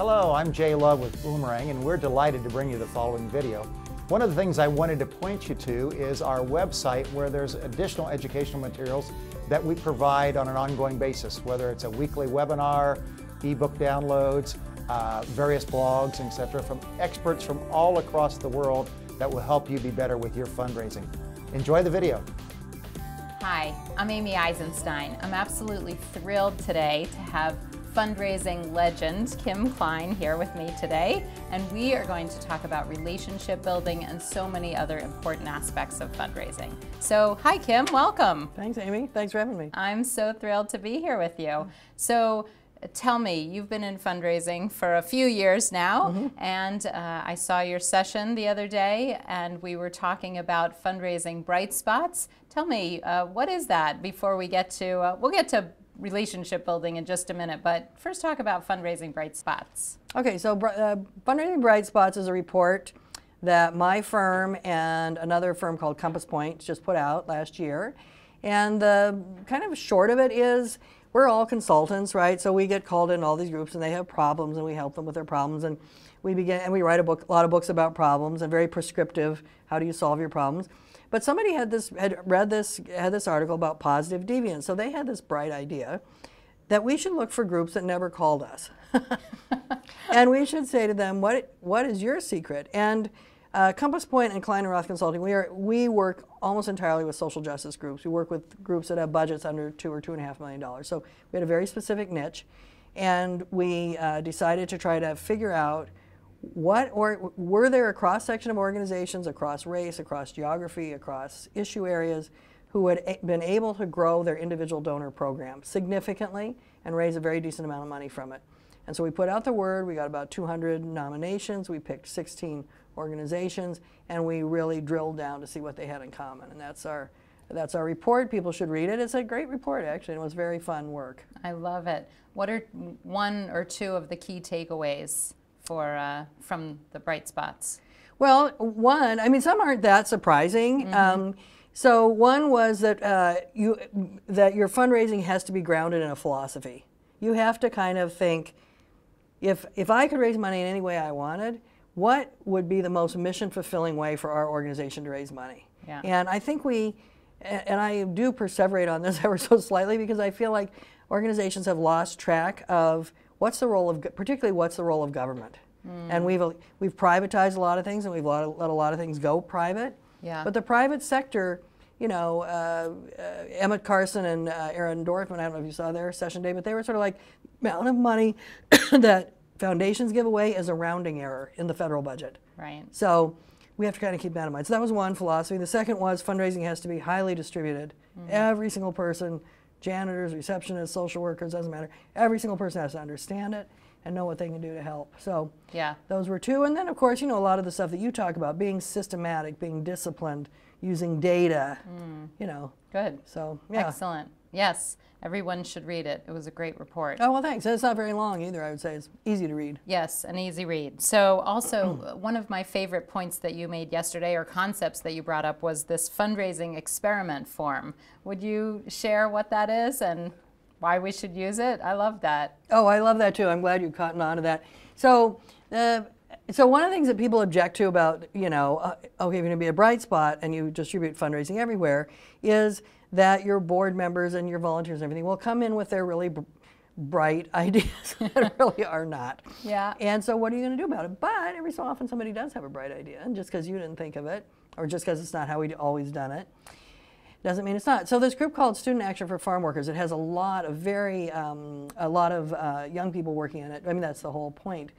Hello, I'm Jay Love with Boomerang, and we're delighted to bring you the following video. One of the things I wanted to point you to is our website, where there's additional educational materials that we provide on an ongoing basis, whether it's a weekly webinar, ebook downloads, various blogs, etc., from experts from all across the world that will help you be better with your fundraising. Enjoy the video. Hi, I'm Amy Eisenstein. I'm absolutely thrilled today to have fundraising legend Klein here with me today, and we are going to talk about relationship building and so many other important aspects of fundraising. So, hi Kim, welcome. Thanks Amy, thanks for having me. I'm so thrilled to be here with you. So, tell me, you've been in fundraising for a few years now, and I saw your session the other day, and we were talking about fundraising bright spots. Tell me, what is that before we get to, we'll get to relationship building in just a minute, but first talk about fundraising bright spots. Okay, so Fundraising Bright Spots is a report that my firm and another firm called Compass Point just put out last year. And the kind of short of it is, we're all consultants, right? So we get called in all these groups and they have problems and we help them with their problems, and we write a lot of books about problems and very prescriptive, how do you solve your problems? But somebody had this article about positive deviance. So they had this bright idea that we should look for groups that never called us. And we should say to them, what is your secret? And Compass Point and Klein Consulting, we work almost entirely with social justice groups. We work with groups that have budgets under $2 or $2.5 million. So we had a very specific niche, and we decided to try to figure out were there a cross-section of organizations across race, across geography, across issue areas who had been able to grow their individual donor program significantly and raise a very decent amount of money from it. And so we put out the word, we got about 200 nominations, we picked 16 organizations, and we really drilled down to see what they had in common. And that's our report. People should read it. It's a great report, actually, and it was very fun work. I love it. What are one or two of the key takeaways from the bright spots? Well, one, I mean, some aren't that surprising. So one was that that your fundraising has to be grounded in a philosophy. You have to kind of think, if I could raise money in any way I wanted, what would be the most mission-fulfilling way for our organization to raise money? Yeah. And I think and I do perseverate on this ever so slightly, because I feel like organizations have lost track of particularly what's the role of government. And we've privatized a lot of things, and we've let a lot of things go private. Yeah. But the private sector, you know, Emmett Carson and Aaron Dorfman, I don't know if you saw their session day, but they were sort of like, the amount of money that foundations give away is a rounding error in the federal budget. Right. So we have to kind of keep that in mind. So that was one philosophy. The second was fundraising has to be highly distributed. Every single person, janitors, receptionists, social workers, doesn't matter. Every single person has to understand it and know what they can do to help. So yeah, those were two. And then, of course, you know, a lot of the stuff that you talk about, being systematic, being disciplined, using data, you know. Good. So, yeah. Excellent. Yes, everyone should read it. It was a great report. Oh, well, thanks. And it's not very long either, I would say. It's easy to read. Yes, an easy read. So also, one of my favorite points that you made yesterday, or concepts that you brought up, was this fundraising experiment form. Would you share what that is and why we should use it? I love that. Oh, I love that too. I'm glad you caught on to that. So, so one of the things that people object to about, you know, okay, you're going to be a bright spot and you distribute fundraising everywhere, is that your board members and your volunteers and everything will come in with their really bright ideas that really are not. Yeah. And so what are you going to do about it? But every so often somebody does have a bright idea, and just because you didn't think of it, or just because it's not how we've always done it, doesn't mean it's not. So this group called Student Action for Farm Workers, it has a lot of young people working in it. I mean, that's the whole point.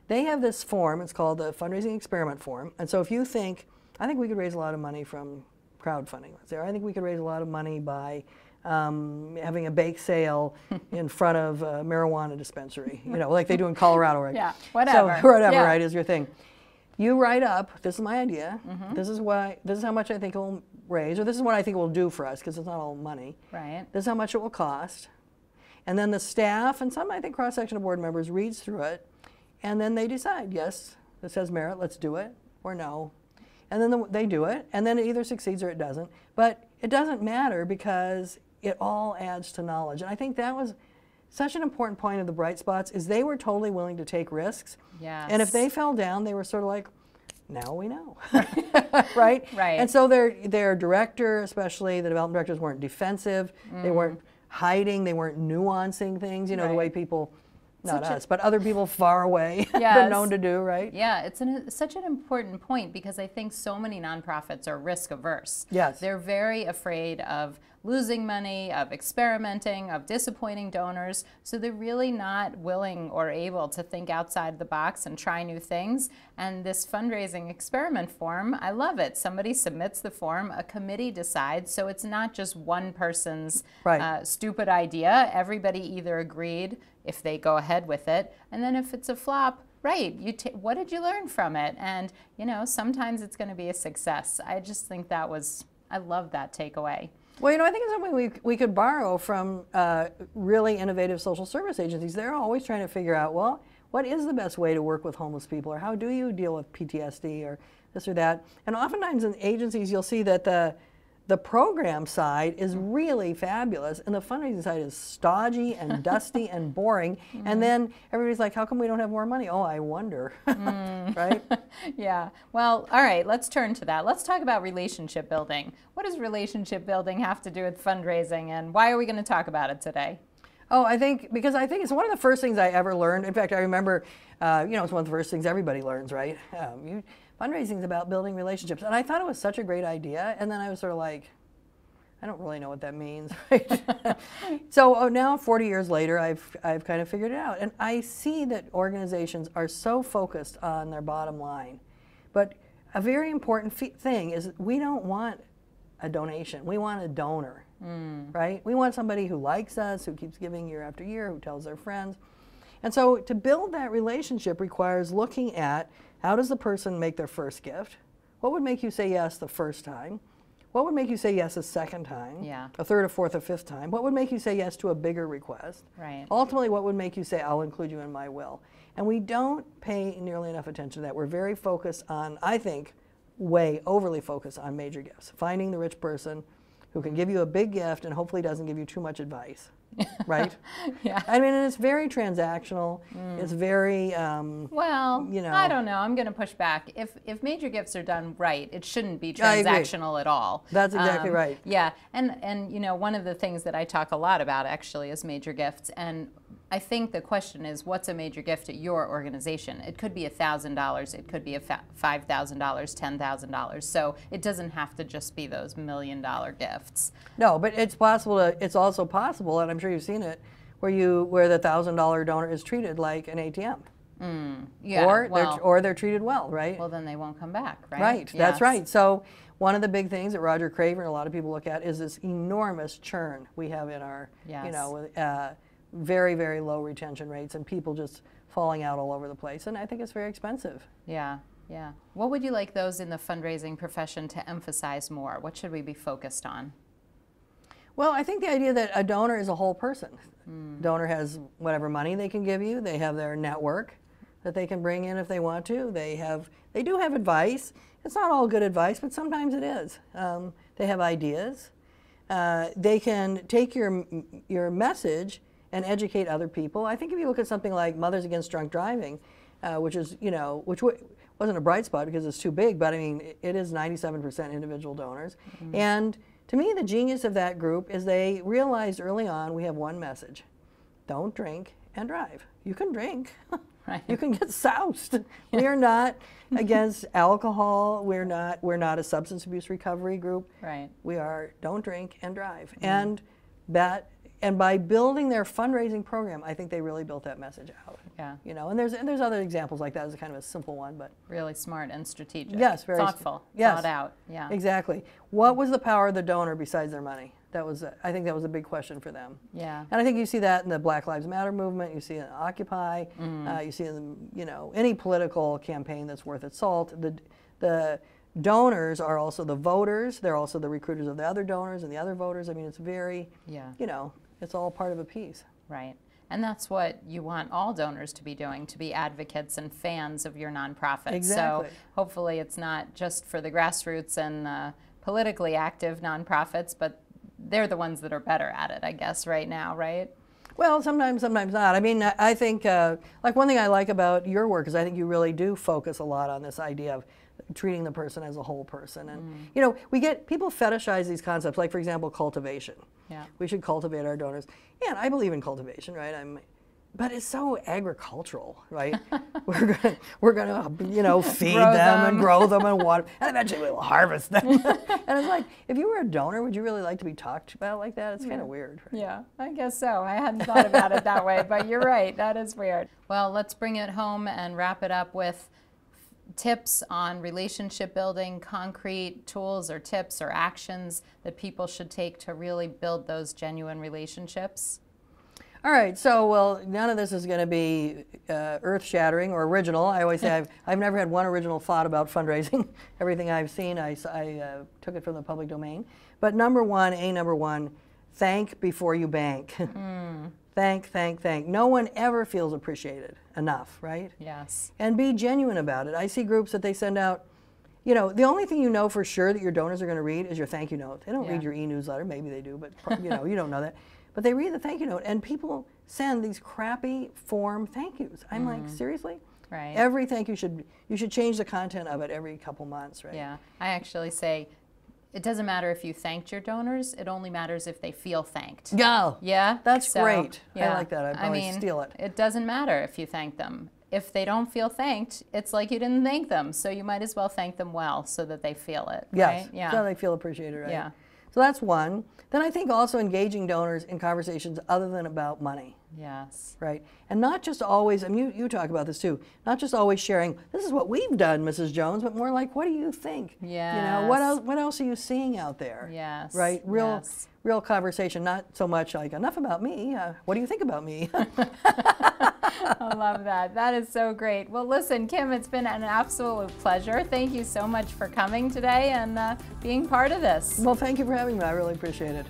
They have this form, it's called the Fundraising Experiment Form. And so if you think, I think we could raise a lot of money from crowdfunding. I think we could raise a lot of money by having a bake sale in front of a marijuana dispensary, you know, like they do in Colorado, right? Yeah, whatever. So whatever, right, is your thing. You write up, this is my idea, this is how much I think it will raise, or this is what I think it will do for us, because it's not all money. Right. This is how much it will cost. And then the staff, and some, I think, cross-section of board members reads through it, and then they decide, yes, this has merit, let's do it, or no. And then they do it, and then it either succeeds or it doesn't. But it doesn't matter, because it all adds to knowledge. And I think that was such an important point of the Bright Spots is they were totally willing to take risks. Yes. And if they fell down, they were sort of like, now we know, right? Right. And so their director, especially the development directors, weren't defensive. They weren't hiding. They weren't nuancing things, you know, the way people, not us, but other people far away have been known to do, right? Yeah, it's such an important point because I think so many nonprofits are risk averse. Yes. They're very afraid of losing money, of experimenting, of disappointing donors, so they're really not willing or able to think outside the box and try new things. And this fundraising experiment form, I love it. Somebody submits the form, a committee decides, so it's not just one person's stupid idea. Everybody either agreed if they go ahead with it, and then if it's a flop, right, what did you learn from it? And you know, sometimes it's going to be a success. I just think I love that takeaway. Well, you know, I think it's something we could borrow from really innovative social service agencies. They're always trying to figure out, well, what is the best way to work with homeless people, or how do you deal with PTSD or this or that? And oftentimes in agencies, you'll see that the program side is really fabulous, and the fundraising side is stodgy and dusty and boring. And then everybody's like, how come we don't have more money? Oh, I wonder, right? Yeah. Well, all right, let's turn to that. Let's talk about relationship building. What does relationship building have to do with fundraising, and why are we going to talk about it today? Oh, because I think it's one of the first things I ever learned. In fact, I remember, you know, it's one of the first things everybody learns, right? Fundraising is about building relationships. And I thought it was such a great idea. And then I was sort of like, I don't really know what that means. Right? So now 40 years later, I've kind of figured it out. And I see that organizations are so focused on their bottom line. But a very important thing is we don't want a donation. We want a donor, right? We want somebody who likes us, who keeps giving year after year, who tells their friends. And so to build that relationship requires looking at, how does the person make their first gift? What would make you say yes the first time? What would make you say yes a second time? Yeah. A third, a fourth, a fifth time? What would make you say yes to a bigger request? Right. Ultimately, what would make you say, I'll include you in my will? And we don't pay nearly enough attention to that. We're very focused on, I think, way overly focused on major gifts. Finding the rich person who can give you a big gift and hopefully doesn't give you too much advice. Right? Yeah. I mean, it's very transactional. It's very, well, you know. I don't know. I'm going to push back. If major gifts are done right, it shouldn't be transactional at all. That's exactly right. Yeah, and you know, one of the things that I talk a lot about actually is major gifts, and I think the question is, what's a major gift at your organization? It could be $1,000, it could be $5,000, $10,000. So it doesn't have to just be those $1 million gifts. No, but it's possible. It's also possible, and I'm sure you've seen it, where the $1,000 donor is treated like an ATM. Yeah, or they're treated well, right? Well, then they won't come back, right? Right. Yes. That's right. So one of the big things that Roger Craver and a lot of people look at is this enormous churn we have in our, you know, very, very low retention rates and people just falling out all over the place. And I think it's very expensive. Yeah, yeah. What would you like those in the fundraising profession to emphasize more? What should we be focused on? Well, I think the idea that a donor is a whole person. Donor has whatever money they can give you. They have their network that they can bring in if they want to. They do have advice. It's not all good advice, but sometimes it is. They have ideas. They can take your message and educate other people. I think if you look at something like Mothers Against Drunk Driving, which is, you know, which wasn't a bright spot because it's too big, but I mean, it is 97% individual donors. And to me, the genius of that group is they realized early on we have one message: don't drink and drive. You can drink. Right. You can get soused. We are not against alcohol. We're not a substance abuse recovery group. Right. We are don't drink and drive. And by building their fundraising program, I think they really built that message out. Yeah. You know, and there's other examples like that as a kind of a simple one, but really smart and strategic. Yes, very thoughtful, yes, thought out. Yeah. Exactly. What was the power of the donor besides their money? That was I think that was a big question for them. Yeah. And I think you see that in the Black Lives Matter movement. You see it in Occupy. You see it in, you know, any political campaign that's worth its salt. The donors are also the voters. They're also the recruiters of the other donors and the other voters. I mean, it's very, you know, it's all part of a piece. Right. And that's what you want all donors to be doing, to be advocates and fans of your nonprofit. Exactly. So hopefully it's not just for the grassroots and politically active nonprofits, but they're the ones that are better at it, I guess, right now, right? Well, sometimes not. I mean, I think, like one thing I like about your work is I think you really do focus a lot on this idea of treating the person as a whole person. And, you know, people fetishize these concepts, like, for example, cultivation. Yeah. We should cultivate our donors. And I believe in cultivation, right? But it's so agricultural, right? we're gonna you know, feed them and grow them and water, and eventually we'll harvest them. And it's like, if you were a donor, would you really like to be talked about like that? It's kind of weird. Right? Yeah, I guess so. I hadn't thought about it that way, but you're right. That is weird. Well, let's bring it home and wrap it up with tips on relationship building, concrete tools or tips or actions that people should take to really build those genuine relationships. All right, so, well, none of this is going to be earth-shattering or original. I always say I've never had one original thought about fundraising. Everything I've seen, I took it from the public domain. But number one, thank before you bank. Thank. No one ever feels appreciated enough, right? Yes. And be genuine about it. I see groups that they send out, you know, the only thing you know for sure that your donors are going to read is your thank you note. They don't read your e-newsletter. Maybe they do, but you know, you don't know that. But they read the thank you note, and people send these crappy form thank yous. I'm like, seriously? Right. Every thank you you should change the content of it every couple months, right? Yeah. I actually say it doesn't matter if you thanked your donors. It only matters if they feel thanked. Yeah. Yeah. That's great. Yeah. I like that. I'd probably steal it. It doesn't matter if you thank them. If they don't feel thanked, it's like you didn't thank them. So you might as well thank them well so that they feel it. Yes. Right? Yeah. So they feel appreciated, right? Yeah. So that's one. Then I think also engaging donors in conversations other than about money. Yes. Right. And not just always, I mean, you talk about this too, not just always sharing, this is what we've done, Mrs. Jones, but more like, what do you think? Yes. You know, what else are you seeing out there? Yes. Right? Real conversation, not so much like, enough about me, what do you think about me? I love that. That is so great. Well, listen, Kim, it's been an absolute pleasure. Thank you so much for coming today and being part of this. Well, thank you for having me. I really appreciate it.